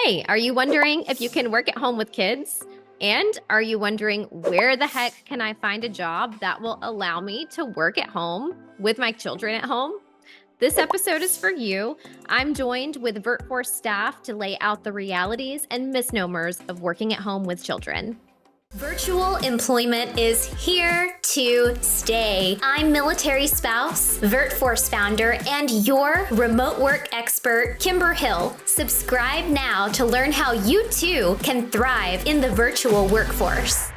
Hey, are you wondering if you can work at home with kids? And are you wondering where the heck can I find a job that will allow me to work at home with my children at home? This episode is for you. I'm joined with VirtForce staff to lay out the realities and misnomers of working at home with children. Virtual employment is here to stay. I'm military spouse, VirtForce founder, and your remote work expert, Kimber Hill. Subscribe now to learn how you too can thrive in the virtual workforce.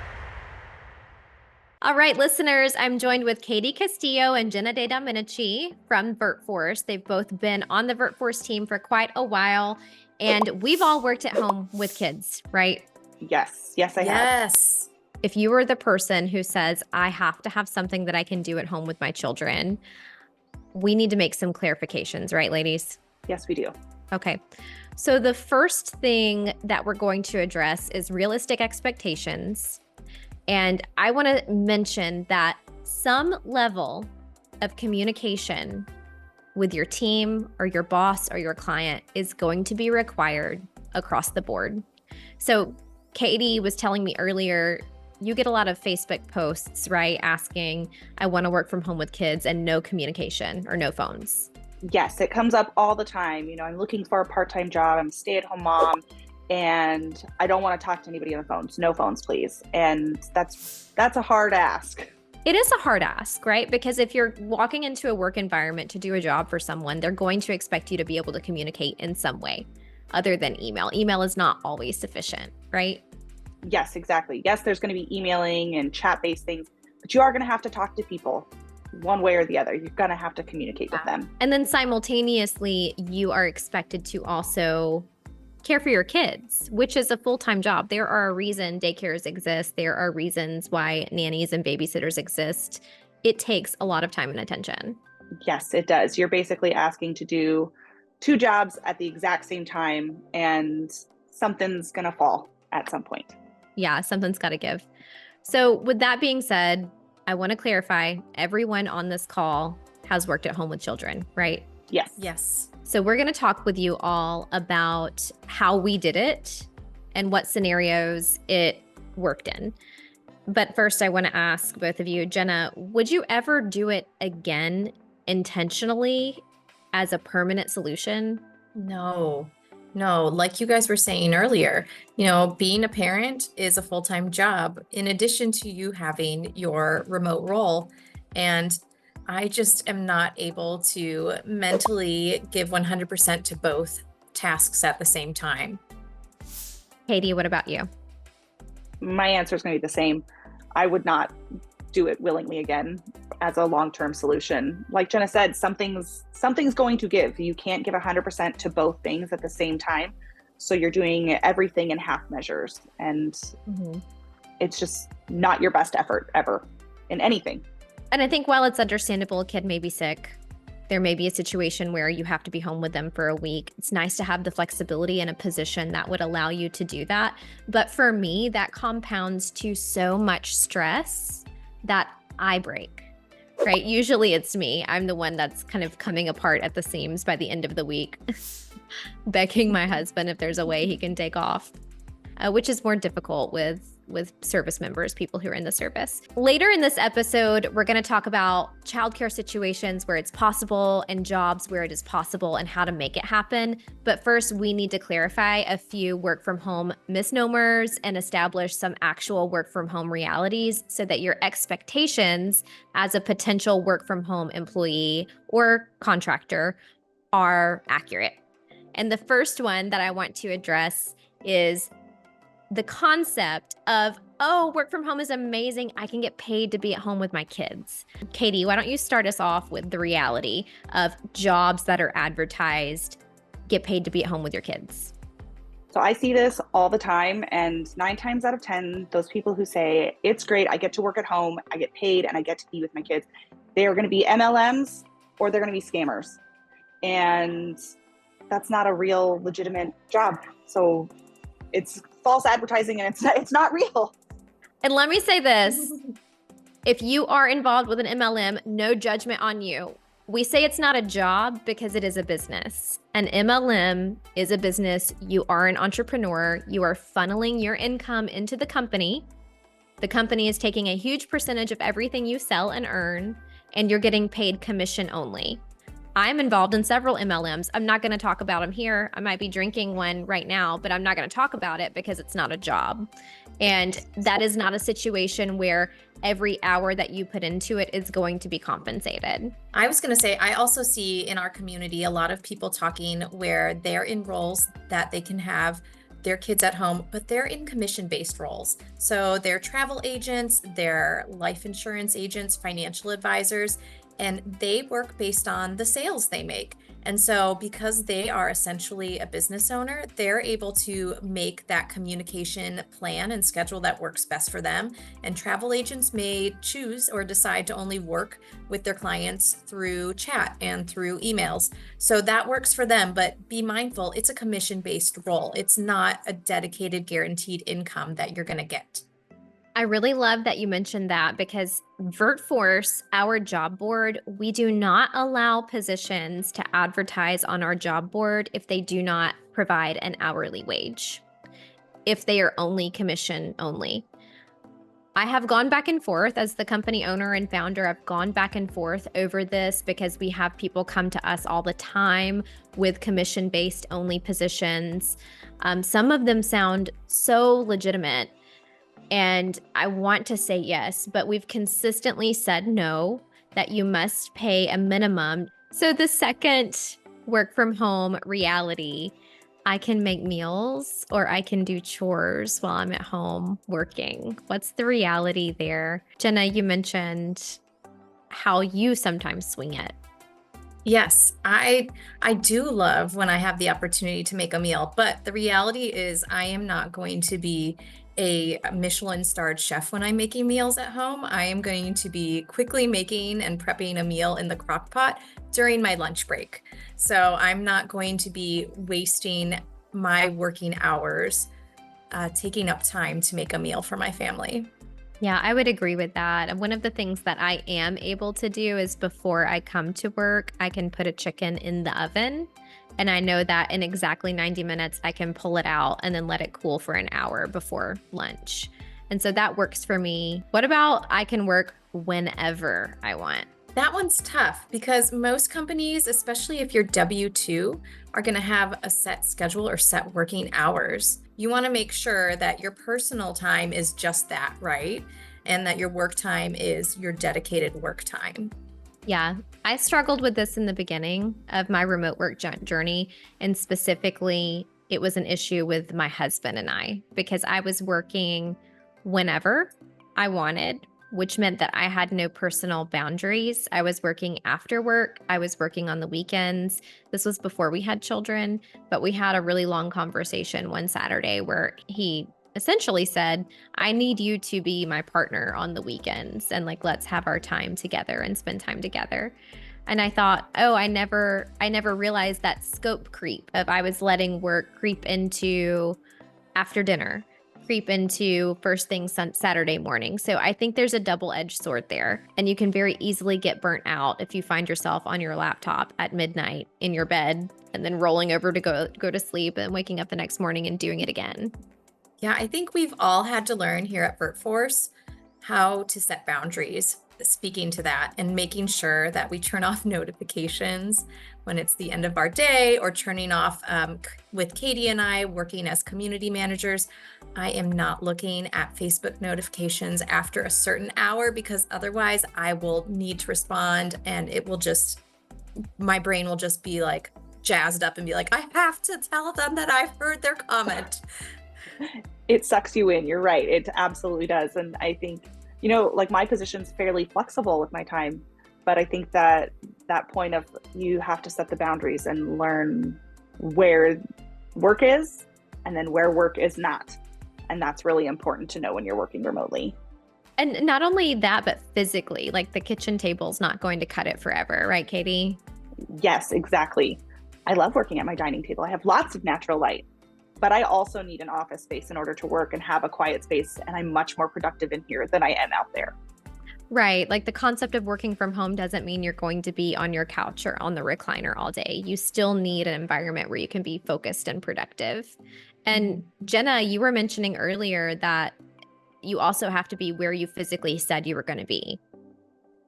All right, listeners, I'm joined with 𝗿𝗄𝗃 Castillo and 𝗄𝗶𝗃𝗃 from VirtForce. They've both been on the VirtForce team for quite a while, and we've all worked at home with kids, right? Yes, I have. Yes. If you are the person who says, I have to have something that I can do at home with my children, we need to make some clarifications, right, ladies? Yes, we do. Okay. So the first thing that we're going to address is realistic expectations. And I want to mention that some level of communication with your team or your boss or your client is going to be required across the board. So Katie was telling me earlier, you get a lot of Facebook posts, right? Asking, I want to work from home with kids and no communication or no phones. Yes, it comes up all the time. You know, I'm looking for a part-time job. I'm a stay-at-home mom and I don't want to talk to anybody on the phones. No phones, please. And that's a hard ask. It is a hard ask, right? Because if you're walking into a work environment to do a job for someone, they're going to expect you to be able to communicate in some way other than email. Email is not always sufficient, right? Yes, exactly. Yes, there's going to be emailing and chat-based things, but you are going to have to talk to people one way or the other. You're going to have to communicate with them. And then simultaneously, you are expected to also care for your kids, which is a full-time job. There are a reason daycares exist. There are reasons why nannies and babysitters exist. It takes a lot of time and attention. Yes, it does. You're basically asking to do two jobs at the exact same time, and something's going to fall at some point. Yeah, something's got to give. So with that being said, I want to clarify, everyone on this call has worked at home with children, right? Yes. Yes. So we're going to talk with you all about how we did it and what scenarios it worked in. But first, I want to ask both of you, Jenna, would you ever do it again intentionally as a permanent solution? No, like you guys were saying earlier, being a parent is a full-time job in addition to you having your remote role. And I just am not able to mentally give 100% to both tasks at the same time. 𝗿𝗄𝗃, what about you? My answer is going to be the same. I would not do it willingly again as a long-term solution. Like Jenna said, something's going to give. You can't give 100% to both things at the same time. So you're doing everything in half measures. And it's just not your best effort ever in anything. And I think while it's understandable a kid may be sick, there may be a situation where you have to be home with them for a week. It's nice to have the flexibility in a position that would allow you to do that. But for me, that compounds to so much stress that I break, right? Usually it's me. I'm the one that's kind of coming apart at the seams by the end of the week, begging my husband if there's a way he can take off, which is more difficult with service members, people who are in the service. Later in this episode, we're going to talk about childcare situations where it's possible and jobs where it is possible and how to make it happen. But first, we need to clarify a few work from home misnomers and establish some actual work from home realities so that your expectations as a potential work from home employee or contractor are accurate. And the first one that I want to address is the concept of, oh, work from home is amazing. I can get paid to be at home with my kids. 𝗿𝗄𝗃, why don't you start us off with the reality of jobs that are advertised, get paid to be at home with your kids? So I see this all the time, and 9 times out of 10, those people who say, it's great, I get to work at home, I get paid, and I get to be with my kids, they are going to be MLMs or they're going to be scammers. And that's not a real legitimate job. So it's false advertising and it's not real. And let me say this, if you are involved with an MLM, no judgment on you. We say it's not a job because it is a business. An MLM is a business. You are an entrepreneur. You are funneling your income into the company. The company is taking a huge percentage of everything you sell and earn, and you're getting paid commission only. I'm involved in several MLMs. I'm not going to talk about them here. I might be drinking one right now, but I'm not going to talk about it because it's not a job. And that is not a situation where every hour that you put into it is going to be compensated. I was going to say, I also see in our community a lot of people talking where they're in roles that they can have their kids at home, but they're in commission-based roles. So they're travel agents, they're life insurance agents, financial advisors, and they work based on the sales they make. And so because they are essentially a business owner, they're able to make that communication plan and schedule that works best for them. And travel agents may choose or decide to only work with their clients through chat and through emails. So that works for them, but be mindful, it's a commission-based role. It's not a dedicated guaranteed income that you're gonna get. I really love that you mentioned that because VirtForce, our job board, we do not allow positions to advertise on our job board if they do not provide an hourly wage, if they are only commission only. I have gone back and forth as the company owner and founder. I've gone back and forth over this because we have people come to us all the time with commission-based only positions. Some of them sound so legitimate. And I want to say yes, but we've consistently said no, that you must pay a minimum. So the second work from home reality, I can make meals or I can do chores while I'm at home working. What's the reality there? Jenna, you mentioned how you sometimes swing it. Yes, I do love when I have the opportunity to make a meal, but the reality is I am not going to be a Michelin-starred chef when I'm making meals at home. I am going to be quickly making and prepping a meal in the crock pot during my lunch break. So I'm not going to be wasting my working hours taking up time to make a meal for my family. Yeah, I would agree with that. And one of the things that I am able to do is before I come to work, I can put a chicken in the oven. And I know that in exactly 90 minutes, I can pull it out and then let it cool for an hour before lunch. And so that works for me. What about I can work whenever I want? That one's tough because most companies, especially if you're W-2, are going to have a set schedule or set working hours. You want to make sure that your personal time is just that, right? And that your work time is your dedicated work time. Yeah, I struggled with this in the beginning of my remote work journey. And specifically, it was an issue with my husband and I, because I was working whenever I wanted, which meant that I had no personal boundaries. I was working after work. I was working on the weekends. This was before we had children, but we had a really long conversation one Saturday where he essentially said, I need you to be my partner on the weekends and like, let's have our time together and spend time together. And I thought, oh, I never realized that scope creep of I was letting work creep into after dinner, creep into first thing Saturday morning. So I think there's a double-edged sword there. And you can very easily get burnt out if you find yourself on your laptop at midnight in your bed and then rolling over to go to sleep and waking up the next morning and doing it again. Yeah, I think we've all had to learn here at VirtForce how to set boundaries, speaking to that and making sure that we turn off notifications when it's the end of our day or turning off with Katie and I working as community managers. I am not looking at Facebook notifications after a certain hour because otherwise I will need to respond and my brain will just be like jazzed up and be like, I have to tell them that I've heard their comment. It sucks you in. You're right. It absolutely does. And I think, like my position's fairly flexible with my time, but I think that point of you have to set the boundaries and learn where work is and then where work is not. And that's really important to know when you're working remotely. And not only that, but physically, like the kitchen table's not going to cut it forever, right, Katie? Yes, exactly. I love working at my dining table. I have lots of natural light, but I also need an office space in order to work and have a quiet space. And I'm much more productive in here than I am out there. Right. Like the concept of working from home doesn't mean you're going to be on your couch or on the recliner all day. You still need an environment where you can be focused and productive. And Jenna, you were mentioning earlier that you also have to be where you physically said you were going to be.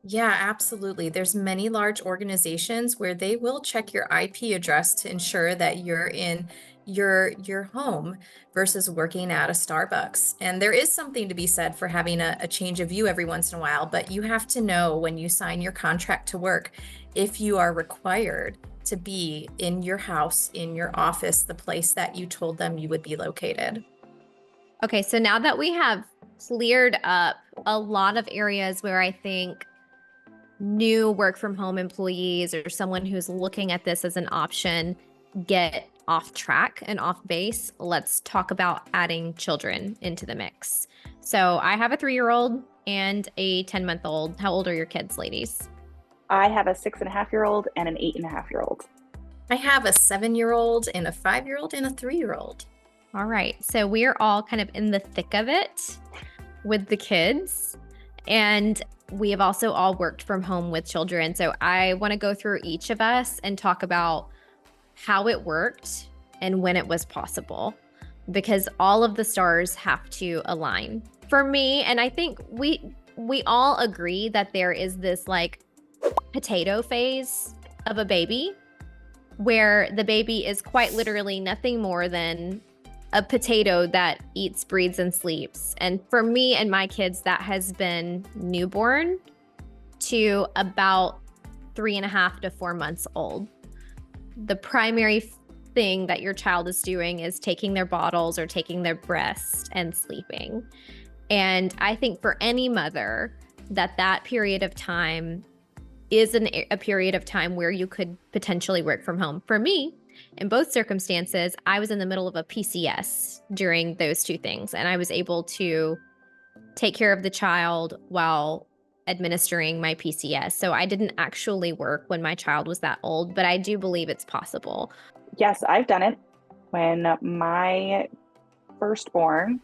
Yeah, absolutely. There's many large organizations where they will check your IP address to ensure that you're in your home versus working at a Starbucks. And there is something to be said for having a change of view every once in a while, but you have to know when you sign your contract to work if you are required to be in your house, in your office, the place that you told them you would be located. Okay, so now that we have cleared up a lot of areas where I think new work from home employees or someone who's looking at this as an option get off track and off base, let's talk about adding children into the mix. So I have a 3-year-old and a 10-month-old. How old are your kids, ladies? I have a 6.5-year-old and an 8.5-year-old. I have a 7-year-old and a 5-year-old and a 3-year-old. All right. So we are all kind of in the thick of it with the kids. And we have also all worked from home with children. So I want to go through each of us and talk about how it worked and when it was possible, because all of the stars have to align. For me, and I think we all agree that there is this like potato phase of a baby where the baby is quite literally nothing more than a potato that eats, breathes, and sleeps. And for me and my kids, that has been newborn to about 3.5 to 4 months old. The primary thing that your child is doing is taking their bottles or taking their breast and sleeping. And I think for any mother, that period of time is a period of time where you could potentially work from home. For me, in both circumstances, I was in the middle of a PCS during those two things, and I was able to take care of the child while administering my PCS. So I didn't actually work when my child was that old, but I do believe it's possible. Yes, I've done it. When my firstborn,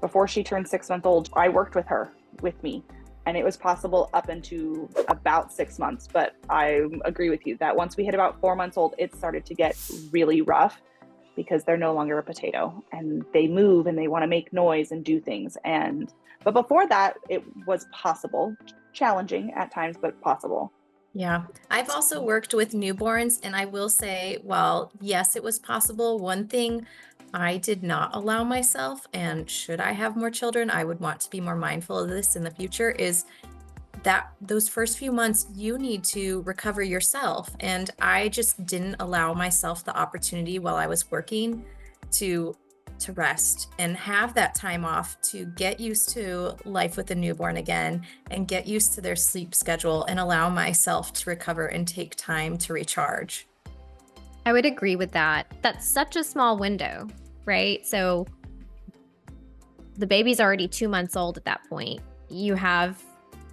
before she turned 6 months old, I worked with me. And it was possible up into about 6 months. But I agree with you that once we hit about 4 months old, it started to get really rough because they're no longer a potato and they move and they want to make noise and do things. But before that, it was possible, challenging at times, but possible. Yeah, I've also worked with newborns, and I will say, while yes, it was possible, one thing I did not allow myself, and should I have more children, I would want to be more mindful of this in the future, is that those first few months you need to recover yourself. And I just didn't allow myself the opportunity while I was working to rest and have that time off to get used to life with a newborn again and get used to their sleep schedule and allow myself to recover and take time to recharge. I would agree with that. That's such a small window, right? So the baby's already 2 months old at that point. You have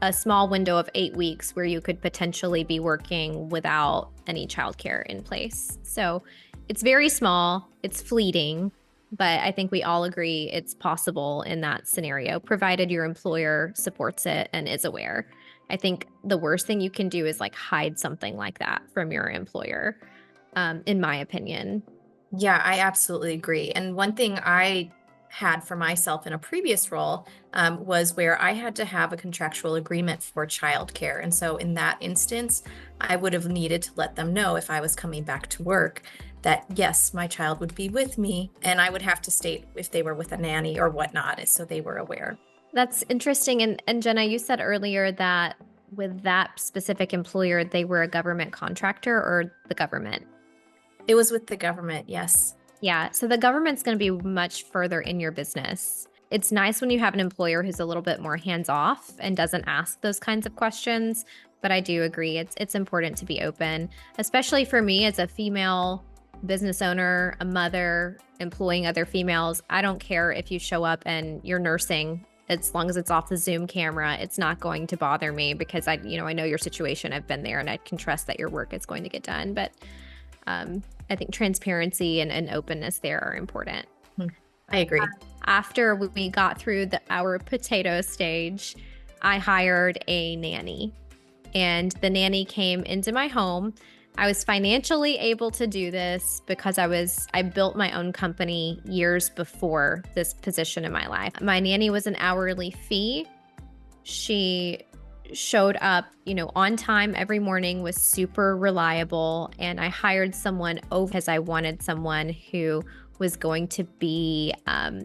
a small window of 8 weeks where you could potentially be working without any childcare in place. So it's very small, it's fleeting, but I think we all agree it's possible in that scenario, provided your employer supports it and is aware. I think the worst thing you can do is like hide something like that from your employer, in my opinion. Yeah, I absolutely agree. And one thing I had for myself in a previous role was where I had to have a contractual agreement for childcare. And so in that instance, I would have needed to let them know if I was coming back to work that yes, my child would be with me, and I would have to state if they were with a nanny or whatnot, so they were aware. That's interesting. And Jenna, you said earlier that with that specific employer, they were a government contractor or the government? It was with the government, yes. Yeah, so the government's going to be much further in your business. It's nice when you have an employer who's a little bit more hands-off and doesn't ask those kinds of questions, but I do agree it's important to be open, especially for me as a female business owner, a mother, employing other females. I don't care if you show up and you're nursing, as long as it's off the Zoom camera, it's not going to bother me because I know your situation. I've been there and I can trust that your work is going to get done. But I think transparency and openness there are important. I agree. After we got through our potato stage, I hired a nanny, and the nanny came into my home. I was financially able to do this because I built my own company years before this position in my life. My nanny was an hourly fee. She showed up, on time every morning, was super reliable, and I hired someone over because I wanted someone who was going to be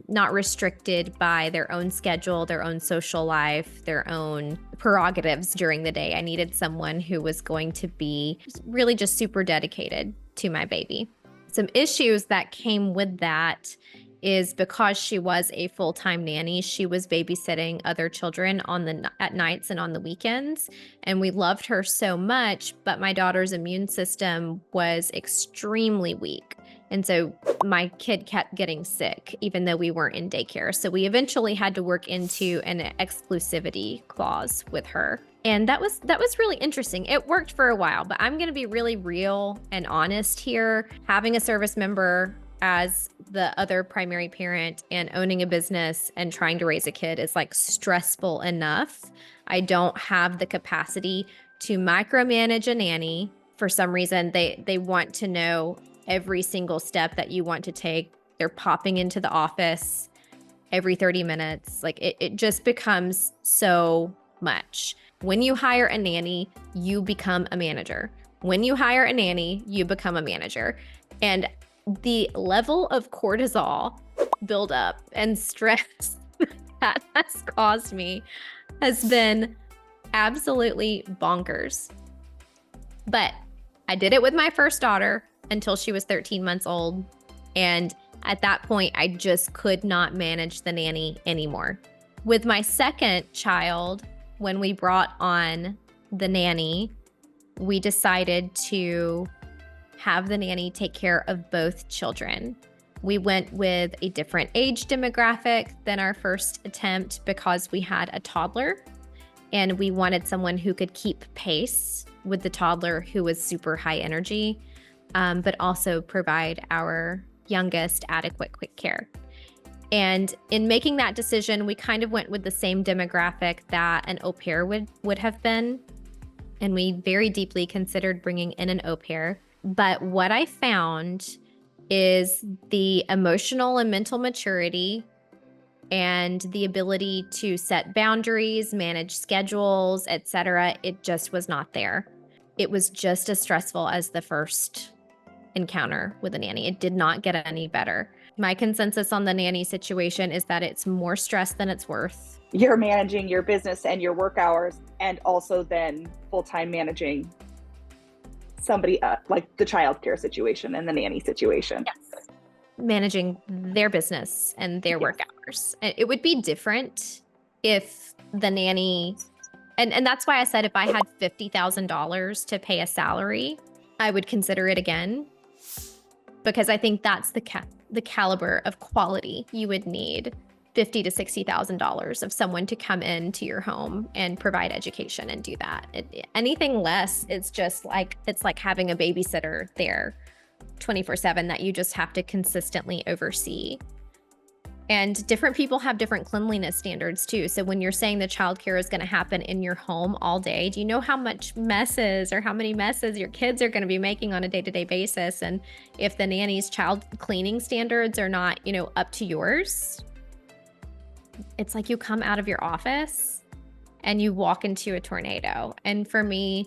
not restricted by their own schedule, their own social life, their own prerogatives during the day. I needed someone who was going to be really just super dedicated to my baby. Some issues that came with that is because she was a full-time nanny, she was babysitting other children at nights and on the weekends. And we loved her so much, but my daughter's immune system was extremely weak. And so my kid kept getting sick, even though we weren't in daycare. So we eventually had to work into an exclusivity clause with her. And that was really interesting. It worked for a while, but I'm going to be really real and honest here. Having a service member as the other primary parent and owning a business and trying to raise a kid is like stressful enough. I don't have the capacity to micromanage a nanny. For some reason, they want to know every single step that you want to take. They're popping into the office every 30 minutes. Like it just becomes so much. When you hire a nanny, you become a manager. When you hire a nanny, you become a manager. And the level of cortisol buildup and stress that has caused me has been absolutely bonkers. But I did it with my first daughter until she was 13 months old. And at that point, I just could not manage the nanny anymore. With my second child, when we brought on the nanny, we decided to have the nanny take care of both children. We went with a different age demographic than our first attempt because we had a toddler and we wanted someone who could keep pace with the toddler, who was super high energy, but also provide our youngest adequate quick care. And in making that decision, we kind of went with the same demographic that an au pair would have been. And we very deeply considered bringing in an au pair. But what I found is the emotional and mental maturity and the ability to set boundaries, manage schedules, etc. It just was not there. It was just as stressful as the first encounter with a nanny. It did not get any better. My consensus on the nanny situation is that it's more stress than it's worth. You're managing your business and your work hours, and also then full-time managing somebody like the childcare situation and the nanny situation. Yes. Managing their business and their work hours. It would be different if the nanny, and that's why I said if I had $50,000 to pay a salary, I would consider it again, because I think that's the caliber of quality you would need. $50,000 to $60,000 of someone to come into your home and provide education and do that. Anything less, it's just like, it's like having a babysitter there 24/7 that you just have to consistently oversee. And different people have different cleanliness standards too. So when you're saying the childcare is going to happen in your home all day, do you know how much messes or how many messes your kids are going to be making on a day-to-day basis? And if the nanny's child cleaning standards are not, up to yours, it's like you come out of your office and you walk into a tornado. And for me,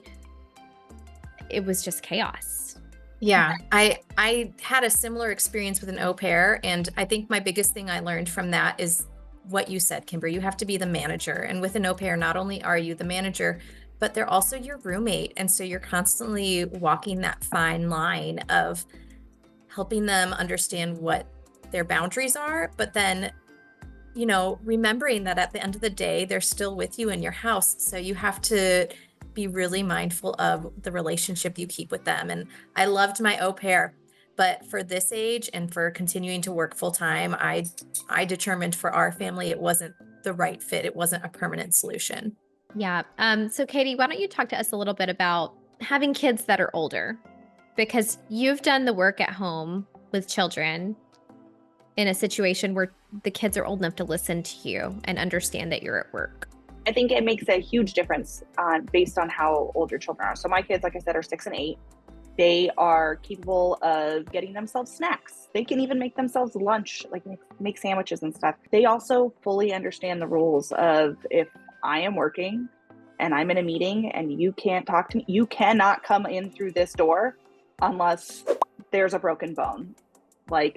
it was just chaos. Yeah, I had a similar experience with an au pair, and I think my biggest thing I learned from that is what you said, Kimber. You have to be the manager. And with an au pair, not only are you the manager, but they're also your roommate. And so you're constantly walking that fine line of helping them understand what their boundaries are, but then remembering that at the end of the day, they're still with you in your house. So you have to be really mindful of the relationship you keep with them. And I loved my au pair, but for this age and for continuing to work full time, I determined for our family, it wasn't the right fit. It wasn't a permanent solution. Yeah. So Katie, why don't you talk to us a little bit about having kids that are older? Because you've done the work at home with children in a situation where the kids are old enough to listen to you and understand that you're at work. I think it makes a huge difference based on how old your children are. So my kids, like I said, are 6 and 8. They are capable of getting themselves snacks. They can even make themselves lunch, like make sandwiches and stuff. They also fully understand the rules of, if I am working and I'm in a meeting and you can't talk to me, you cannot come in through this door unless there's a broken bone.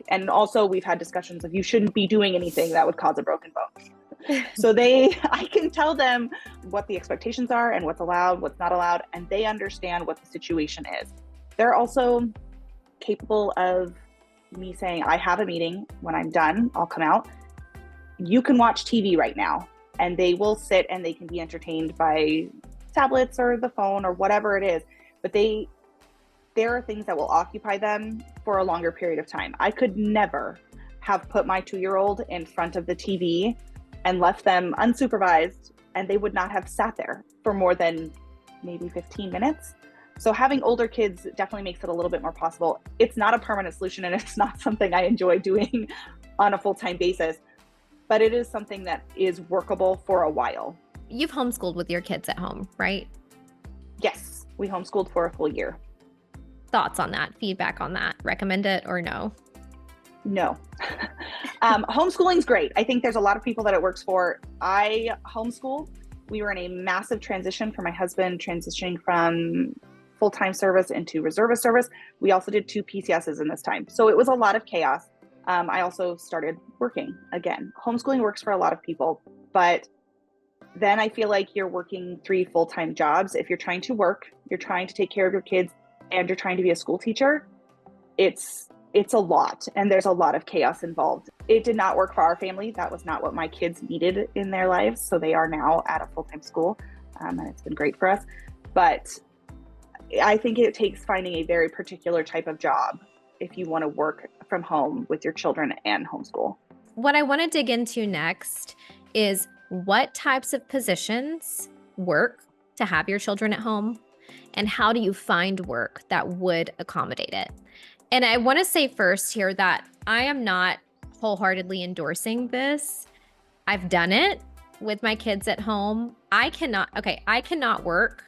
And also we've had discussions of, you shouldn't be doing anything that would cause a broken bone. So I can tell them what the expectations are and what's allowed, what's not allowed, and they understand what the situation is. They're also capable of me saying, I have a meeting. When I'm done, I'll come out. You can watch TV right now. And they will sit and they can be entertained by tablets or the phone or whatever it is. But there are things that will occupy them for a longer period of time. I could never have put my 2-year-old in front of the TV and left them unsupervised, and they would not have sat there for more than maybe 15 minutes. So having older kids definitely makes it a little bit more possible. It's not a permanent solution, and it's not something I enjoy doing on a full-time basis, but it is something that is workable for a while. You've homeschooled with your kids at home, right? Yes, we homeschooled for a full year. Thoughts on that, feedback on that, recommend it or no? No. Homeschooling's great. I think there's a lot of people that it works for. I homeschool. We were in a massive transition for my husband transitioning from full-time service into reservist service. We also did 2 PCSs in this time. So it was a lot of chaos. I also started working again. Homeschooling works for a lot of people, but then I feel like you're working 3 full-time jobs. If you're trying to work, you're trying to take care of your kids, and you're trying to be a school teacher, it's a lot, and there's a lot of chaos involved. It did not work for our family. That was not what my kids needed in their lives. So they are now at a full-time school, and it's been great for us. But I think it takes finding a very particular type of job if you want to work from home with your children and homeschool. What I want to dig into next is what types of positions work to have your children at home, and how do you find work that would accommodate it? And I want to say first here that I am not wholeheartedly endorsing this. I've done it with my kids at home. I cannot work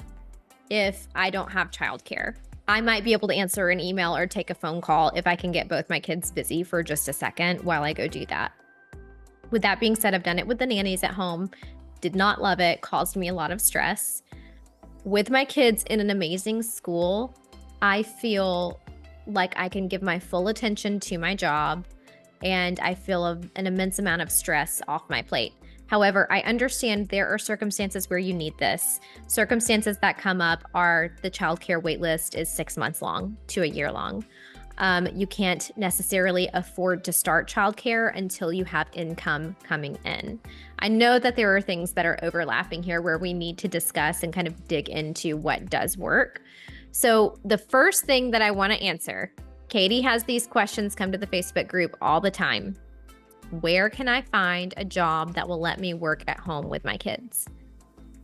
if I don't have childcare. I might be able to answer an email or take a phone call if I can get both my kids busy for just a second while I go do that. With that being said, I've done it with the nannies at home. Did not love it, caused me a lot of stress. With my kids in an amazing school, I feel like I can give my full attention to my job, and I feel an immense amount of stress off my plate. However, I understand there are circumstances where you need this. Circumstances that come up are the childcare wait list is 6 months long to a year long. You can't necessarily afford to start childcare until you have income coming in. I know that there are things that are overlapping here where we need to discuss and kind of dig into what does work. So the first thing that I want to answer, Katie has these questions come to the Facebook group all the time. Where can I find a job that will let me work at home with my kids?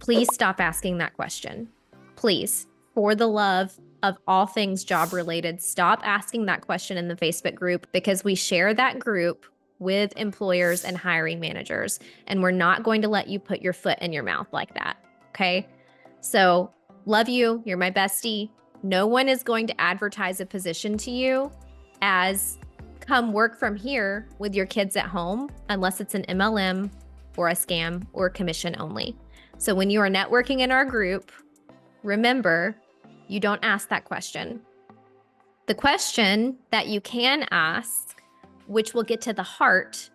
Please stop asking that question. Please, for the love of all things job related, stop asking that question in the Facebook group, because we share that group with employers and hiring managers, and we're not going to let you put your foot in your mouth like that. Okay? So love you. You're my bestie. No one is going to advertise a position to you as come work from here with your kids at home unless it's an MLM or a scam or commission only. So when you are networking in our group, remember, you don't ask that question. The question that you can ask, which will get to the heart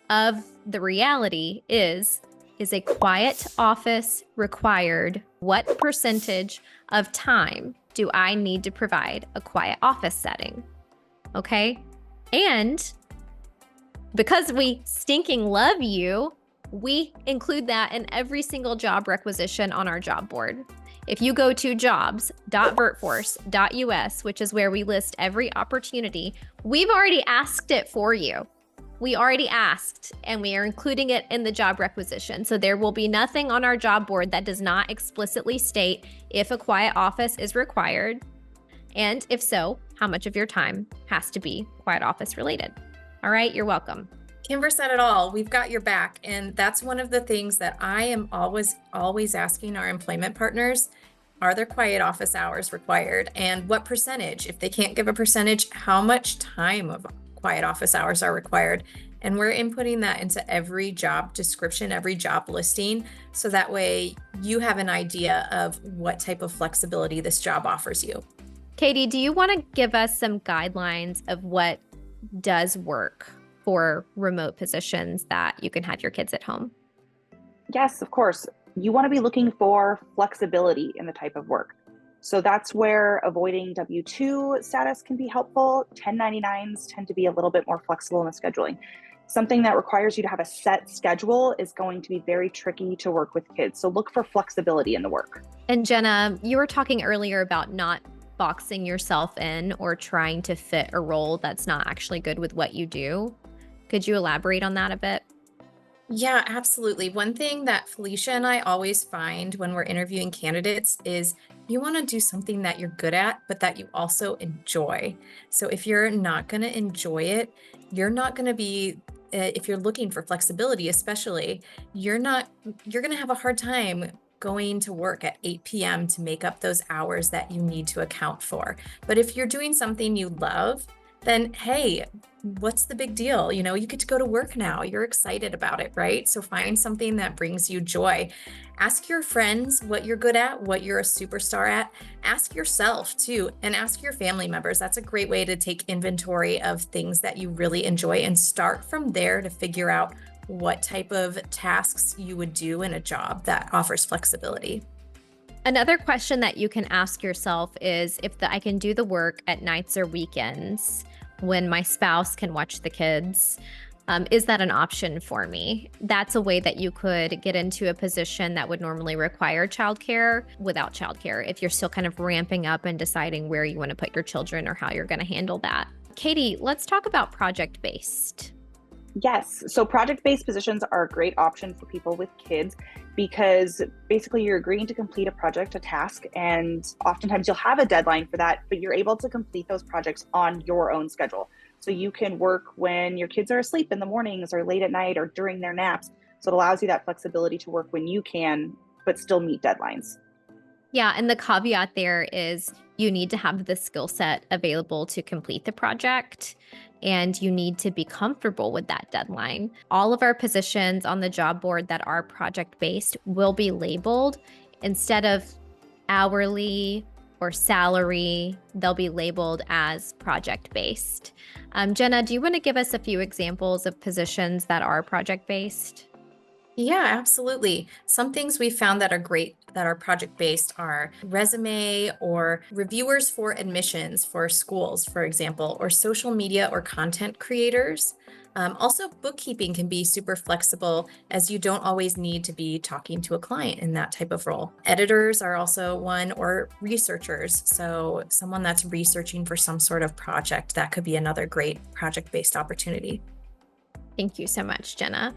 of the reality, is a quiet office required? What percentage of time do I need to provide a quiet office setting? Okay? And because we stinking love you, we include that in every single job requisition on our job board. If you go to jobs.virtforce.us, which is where we list every opportunity, we've already asked it for you. We already asked, and we are including it in the job requisition. So there will be nothing on our job board that does not explicitly state if a quiet office is required, and if so, how much of your time has to be quiet office related. All right, you're welcome. Kimber said it all. We've got your back. And that's one of the things that I am always asking our employment partners. Are there quiet office hours required? And what percentage? If they can't give a percentage, how much time of quiet office hours are required? And we're inputting that into every job description, every job listing. So that way you have an idea of what type of flexibility this job offers you. Katie, do you want to give us some guidelines of what does work for remote positions that you can have your kids at home? Yes, of course. You want to be looking for flexibility in the type of work. So that's where avoiding W-2 status can be helpful. 1099s tend to be a little bit more flexible in the scheduling. Something that requires you to have a set schedule is going to be very tricky to work with kids. So look for flexibility in the work. And Jenna, you were talking earlier about not boxing yourself in or trying to fit a role that's not actually good with what you do. Could you elaborate on that a bit? Yeah, absolutely. One thing that Felicia and I always find when we're interviewing candidates is you want to do something that you're good at, but that you also enjoy. So if you're not going to enjoy it, you're not going to be, if you're looking for flexibility, especially, you're going to have a hard time going to work at 8 p.m. to make up those hours that you need to account for. But if you're doing something you love, then hey, what's the big deal? You know, you get to go to work now. You're excited about it, right? So find something that brings you joy. Ask your friends what you're good at, what you're a superstar at. Ask yourself too, and ask your family members. That's a great way to take inventory of things that you really enjoy and start from there to figure out what type of tasks you would do in a job that offers flexibility. Another question that you can ask yourself is if I can do the work at nights or weekends when my spouse can watch the kids, is that an option for me? That's a way that you could get into a position that would normally require childcare without childcare if you're still kind of ramping up and deciding where you want to put your children or how you're going to handle that. Katie, let's talk about project-based. Yes. So project-based positions are a great option for people with kids because basically you're agreeing to complete a project, a task, and oftentimes you'll have a deadline for that, but you're able to complete those projects on your own schedule. So you can work when your kids are asleep in the mornings or late at night or during their naps. So it allows you that flexibility to work when you can, but still meet deadlines. Yeah, and the caveat there is you need to have the skill set available to complete the project, and you need to be comfortable with that deadline. All of our positions on the job board that are project-based will be labeled instead of hourly or salary, they'll be labeled as project-based. Jenna, do you want to give us a few examples of positions that are project-based? Yeah, absolutely. Some things we found that are great that are project-based are resume or reviewers for admissions for schools, for example, or social media or content creators. Also, bookkeeping can be super flexible as you don't always need to be talking to a client in that type of role. Editors are also one, or researchers. So someone that's researching for some sort of project, that could be another great project-based opportunity. Thank you so much, Jenna.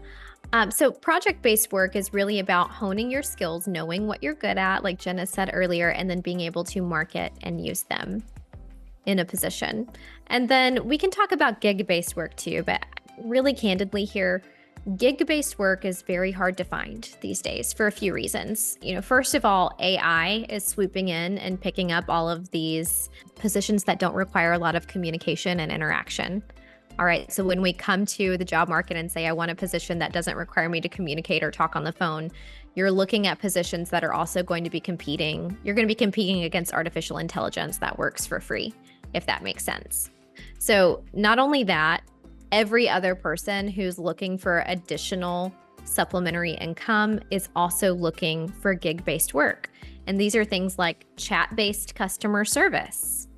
So project-based work is really about honing your skills, knowing what you're good at, like Jenna said earlier, and then being able to market and use them in a position. And then we can talk about gig-based work too, but really candidly here, gig-based work is very hard to find these days for a few reasons. You know, first of all, AI is swooping in and picking up all of these positions that don't require a lot of communication and interaction. All right, so when we come to the job market and say, I want a position that doesn't require me to communicate or talk on the phone, you're looking at positions that are also going to be competing. You're going to be competing against artificial intelligence that works for free, if that makes sense. So not only that, every other person who's looking for additional supplementary income is also looking for gig-based work. And these are things like chat-based customer service,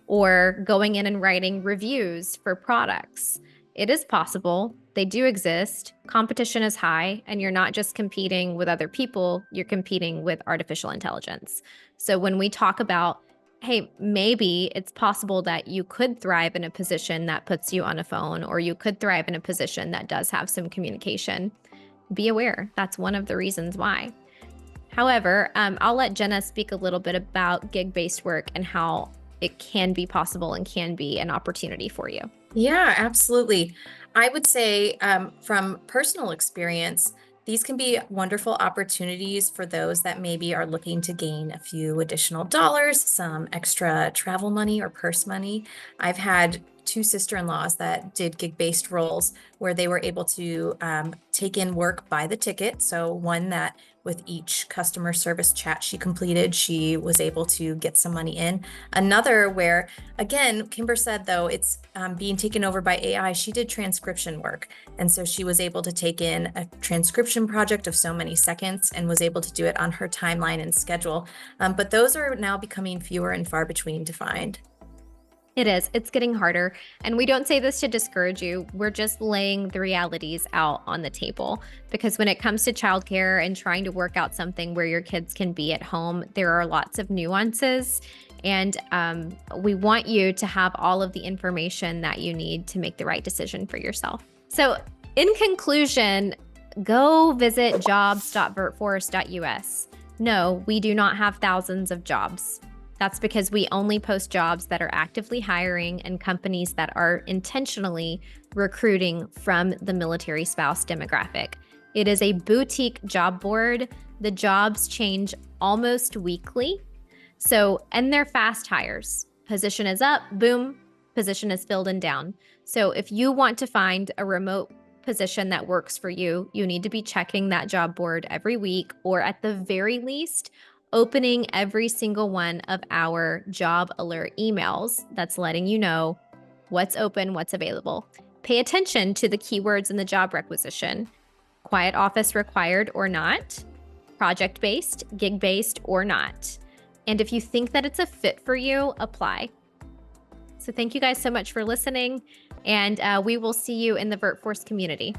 or going in and writing reviews for products. It is possible. They do exist. Competition is high, and you're not just competing with other people, you're competing with artificial intelligence. So when we talk about, hey, maybe it's possible that you could thrive in a position that puts you on a phone, or you could thrive in a position that does have some communication, be aware. That's one of the reasons why. However, I'll let Jenna speak a little bit about gig-based work and how it can be possible and can be an opportunity for you. Yeah, absolutely. I would say from personal experience, these can be wonderful opportunities for those that maybe are looking to gain a few additional dollars, some extra travel money or purse money. I've had two sister-in-laws that did gig-based roles where they were able to take in work by the ticket. So one that with each customer service chat she completed, she was able to get some money in. Another where, again, Kimber said, though, it's being taken over by AI, she did transcription work. And so she was able to take in a transcription project of so many seconds and was able to do it on her timeline and schedule. But those are now becoming fewer and far between to find. It is. It's getting harder. And we don't say this to discourage you. We're just laying the realities out on the table. Because when it comes to childcare and trying to work out something where your kids can be at home, there are lots of nuances. And we want you to have all of the information that you need to make the right decision for yourself. So in conclusion, go visit jobs.virtforce.us. No, we do not have thousands of jobs. That's because we only post jobs that are actively hiring and companies that are intentionally recruiting from the military spouse demographic. It is a boutique job board. The jobs change almost weekly. And they're fast hires. Position is up, boom, position is filled and down. So if you want to find a remote position that works for you, you need to be checking that job board every week, or at the very least, opening every single one of our job alert emails that's letting you know what's open, what's available. Pay attention to the keywords in the job requisition. Quiet office required or not, project-based, gig-based or not. And if you think that it's a fit for you, apply. So thank you guys so much for listening, and we will see you in the VirtForce community.